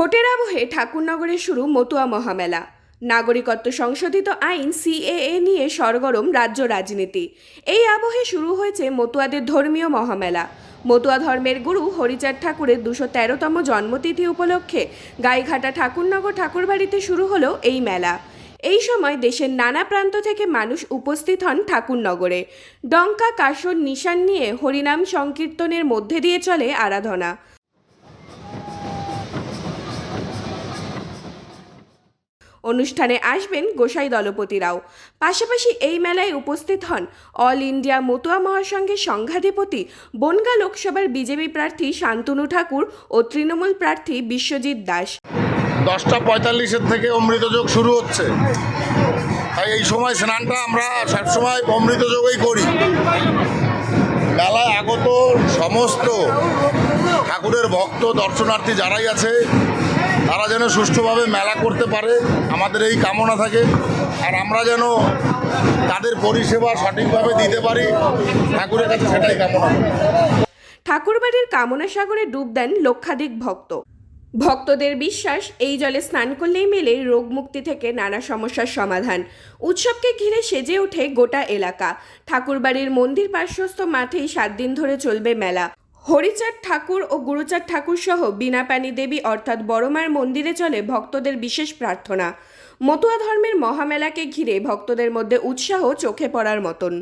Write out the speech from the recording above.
ভোটের আবহে ঠাকুরনগরে শুরু মতুয়া মহামেলা। নাগরিকত্ব সংশোধিত আইন সিএএ নিয়ে সরগরম রাজ্য রাজনীতি। এই আবহে শুরু হয়েছে মতুয়াদের ধর্মীয় মহামেলা। মতুয়া ধর্মের গুরু হরিচাঁদ ঠাকুরের ২১৩তম জন্মতিথি উপলক্ষে গাইঘাটা ঠাকুরনগর ঠাকুরবাড়িতে শুরু হলো এই মেলা। এই সময় দেশের নানা প্রান্ত থেকে মানুষ উপস্থিত হন ঠাকুরনগরে। ডঙ্কা কাসর নিশান নিয়ে হরিনাম সংকীর্তনের মধ্যে দিয়ে চলে আরাধনা। অনুষ্ঠানে আসবেন গোসাই দলপতিরাও। পাশাপাশি এই মেলায় উপস্থিত হন অল ইন্ডিয়া মতুয়া মহাসংঘের সংঘাধিপতি বনগাঁ লোকসভার বিজেপি প্রার্থী শান্তনু ঠাকুর ও তৃণমূল প্রার্থী বিশ্বজিৎ দাস। 10:45 থেকে অমৃতযোগ শুরু হচ্ছে, তাই এই সময় স্নানটা আমরা সবসময় অমৃতযোগই করি। মেলায় আগত সমস্ত ঠাকুরের ভক্ত দর্শনার্থী যারাই আছে তারা যেন সুষ্ঠুভাবে মেলা করতে পারে, আমাদের এই কামনা থাকে। আর আমরা যেন তাদের পরিষেবা সঠিকভাবে দিতে পারি, ঠাকুরের কাছে সেটাই কামনা। ঠাকুরবাড়ির কামনা সাগরে ডুব দেন লক্ষাধিক ভক্ত। ভক্তদের বিশ্বাস, এই জলে স্নান করলেই মেলে রোগ মুক্তি থেকে নানা সমস্যার সমাধান। উৎসবকে ঘিরে সেজে ওঠে গোটা এলাকা। ঠাকুরবাড়ির মন্দির পার্শ্বস্থ মাঠেই 7 দিন ধরে চলবে মেলা। হরিচাঁদ ঠাকুর ও গুরুচাঁদ ঠাকুর সহ বীণাপাণি দেবী অর্থাৎ বড়মার মন্দিরে চলে ভক্তদের বিশেষ প্রার্থনা। মতুয়া ধর্মের মহামেলাকে ঘিরে ভক্তদের মধ্যে উৎসাহ চোখে পড়ার মতন।